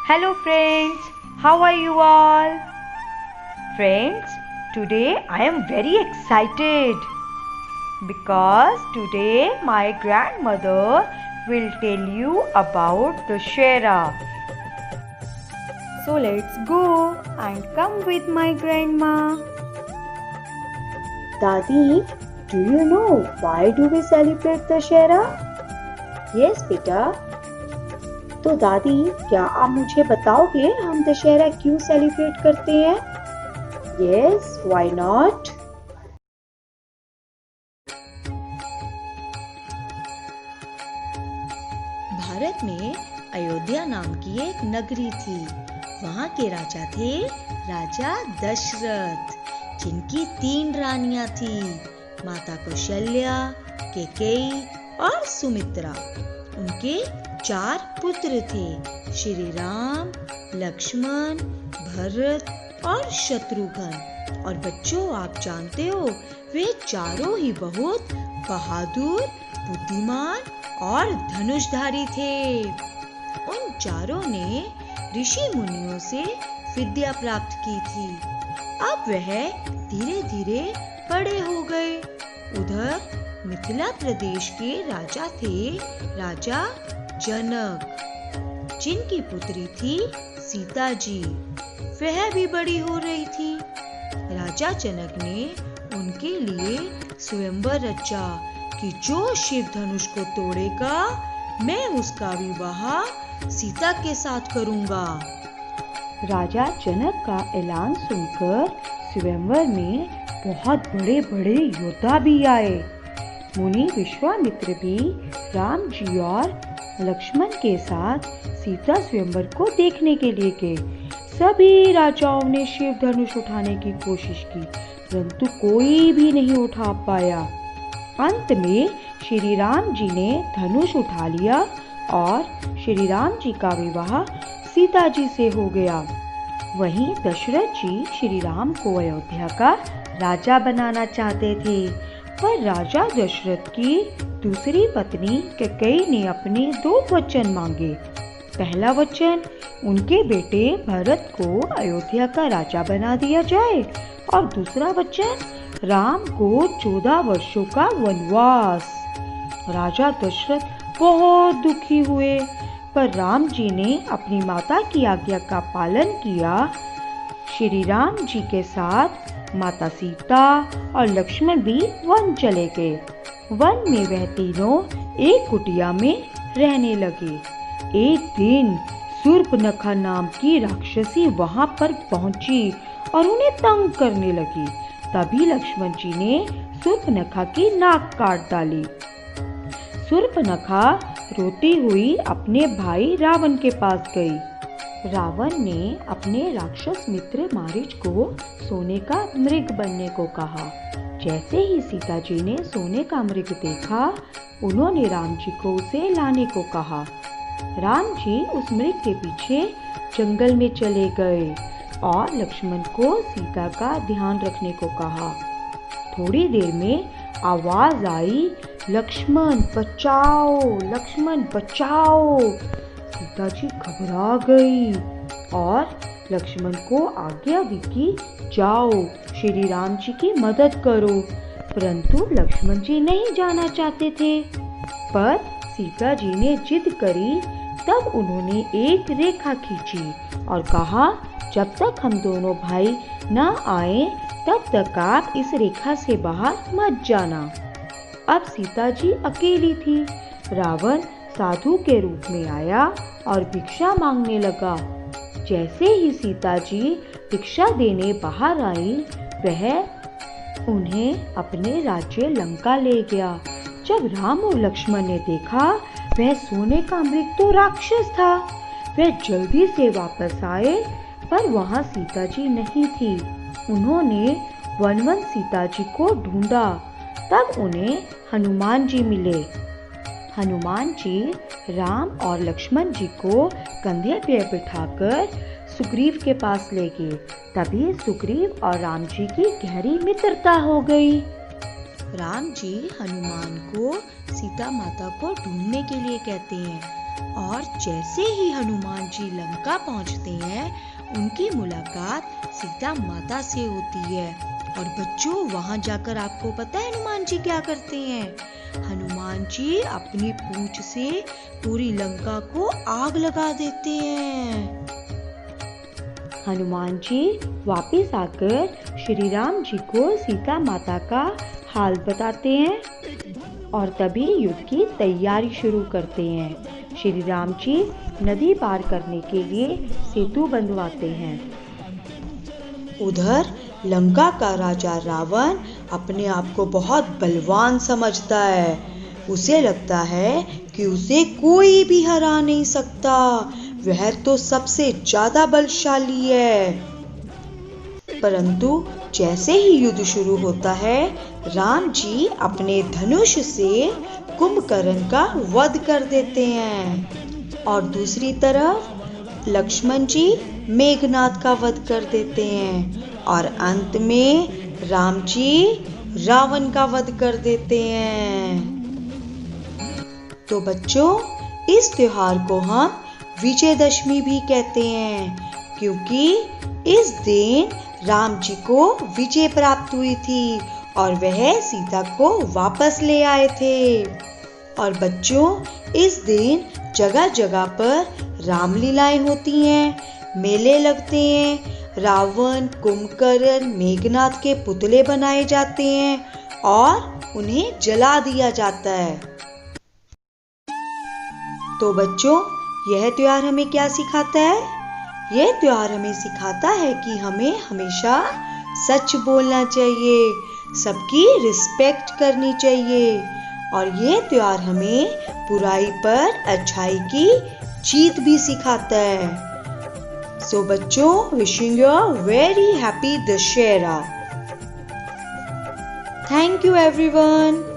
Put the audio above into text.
Hello friends, how are you all? Friends, today I am very excited because today my grandmother will tell you about Dussehra. So let's go and come with my grandma. Dadi, do you know why do we celebrate Dussehra? Yes, बेटा. तो दादी, क्या आप मुझे बताओगे हम दशहरा क्यों celebrate करते हैं? Yes, why not? भारत में अयोध्या नाम की एक नगरी थी। वहाँ के राजा थे राजा दशरथ, जिनकी 3 रानियां थी, माता कौशल्या, कैकेयी और सुमित्रा। उनके 4 पुत्र थे, श्री राम, लक्ष्मण, भरत और शत्रुघ्न। और बच्चों, आप जानते हो वे चारों ही बहुत बहादुर, बुद्धिमान और धनुषधारी थे। उन चारों ने ऋषि मुनियों से विद्या प्राप्त की थी। अब वह धीरे धीरे बड़े हो गए। उधर मिथिला प्रदेश के राजा थे राजा जनक, जिनकी पुत्री थी सीता जी। वह भी बड़ी हो रही थी। राजा जनक ने उनके लिए स्वयंवर रचा कि जो शिव धनुष को तोड़ेगा, मैं उसका विवाह सीता के साथ करूंगा। राजा जनक का ऐलान सुनकर स्वयंवर में बहुत बड़े बड़े योद्धा भी आए। मुनि विश्वामित्र भी राम जी और लक्ष्मण के साथ सीता स्वयंवर को देखने के लिए गए। सभी राजाओं ने शिव धनुष उठाने की कोशिश की, परंतु कोई भी नहीं उठा पाया। अंत में श्री राम जी ने धनुष उठा लिया और श्री राम जी का विवाह सीता जी से हो गया। वहीं दशरथ जी श्री राम को अयोध्या का राजा बनाना चाहते थे, पर राजा दशरथ की दूसरी पत्नी कैकेयी ने अपने 2 वचन मांगे। पहला वचन, उनके बेटे भरत को अयोध्या का राजा बना दिया जाए, और दूसरा वचन, राम को 14 वर्षों का वनवास। राजा दशरथ बहुत दुखी हुए, पर राम जी ने अपनी माता की आज्ञा का पालन किया। श्री राम जी के साथ माता सीता और लक्ष्मण भी वन चले गए। वन में वह तीनों एक कुटिया में रहने लगे। एक दिन शूर्पणखा नाम की राक्षसी वहां पर पहुंची और उन्हें तंग करने लगी। तभी लक्ष्मण जी ने शूर्पणखा की नाक काट डाली। शूर्पणखा रोती हुई अपने भाई रावण के पास गई। रावण ने अपने राक्षस मित्र मारीच को सोने का मृग बनने को कहा। जैसे ही सीता जी ने सोने का मृग देखा, उन्होंने राम जी को उसे लाने को कहा। राम जी उस मृग के पीछे जंगल में चले गए और लक्ष्मण को सीता का ध्यान रखने को कहा। थोड़ी देर में आवाज आई, लक्ष्मण बचाओ, लक्ष्मण बचाओ। सीता जी घबरा गई और लक्ष्मण को आज्ञा दी कि जाओ श्री राम जी की मदद करो, परंतु लक्ष्मण जी नहीं जाना चाहते थे। पर सीता जी ने जिद करी। तब उन्होंने एक रेखा खींची और कहा, जब तक हम दोनों भाई न आए तब तक आप इस रेखा से बाहर मत जाना। अब सीता जी अकेली थी। रावण साधु के रूप में आया और भिक्षा मांगने लगा। जैसे ही सीता जी भिक्षा देने बाहर आई, वह उन्हें अपने राज्य लंका ले गया। जब राम और लक्ष्मण ने देखा, वह सोने का मृग तो राक्षस था। वह जल्दी से वापस आए, पर वहां सीता जी नहीं थी। उन्होंने वन सीता जी को ढूंढा। तब उन्हें हनुमान जी मिले। हनुमान जी राम और लक्ष्मण जी को कंधे पे बिठाकर सुग्रीव के पास ले गए। तभी सुग्रीव और राम जी की गहरी मित्रता हो गई। राम जी हनुमान को सीता माता को ढूंढने के लिए कहते हैं और जैसे ही हनुमान जी लंका पहुंचते हैं, उनकी मुलाकात सीता माता से होती है। और बच्चों, वहां जाकर आपको पता है हनुमान जी क्या करते हैं? हनुमान जी अपनी पूंछ से पूरी लंका को आग लगा देते हैं। हनुमान जी वापस आकर श्री राम जी को सीता माता का हाल बताते हैं और तभी युद्ध की तैयारी शुरू करते हैं। श्री राम जी नदी पार करने के लिए सेतु बंधवाते हैं। उधर लंका का राजा रावण अपने आप को बहुत बलवान समझता है। उसे लगता है कि उसे कोई भी हरा नहीं सकता, वह तो सबसे ज्यादा बलशाली है। परंतु जैसे ही युद्ध शुरू होता है, राम जी अपने धनुष से कुंभकर्ण का वध कर देते हैं और दूसरी तरफ लक्ष्मण जी मेघनाद का वध कर देते हैं और अंत में राम जी रावण का वध कर देते हैं। तो बच्चों, इस त्योहार को हम विजयदशमी भी कहते हैं, क्योंकि इस दिन राम जी को विजय प्राप्त हुई थी और वह सीता को वापस ले आए थे। और बच्चों, इस दिन जगह जगह पर रामलीलाएं होती हैं, मेले लगते हैं, रावण, कुंभकर्ण, मेघनाद के पुतले बनाए जाते हैं और उन्हें जला दिया जाता है। तो बच्चों, यह त्योहार हमें क्या सिखाता है? यह त्योहार हमें सिखाता है कि हमें हमेशा सच बोलना चाहिए, सबकी रिस्पेक्ट करनी चाहिए और यह त्योहार हमें बुराई पर अच्छाई की जीत भी सिखाता है। So बच्चों, wishing you a very happy Dussehra. Thank you everyone.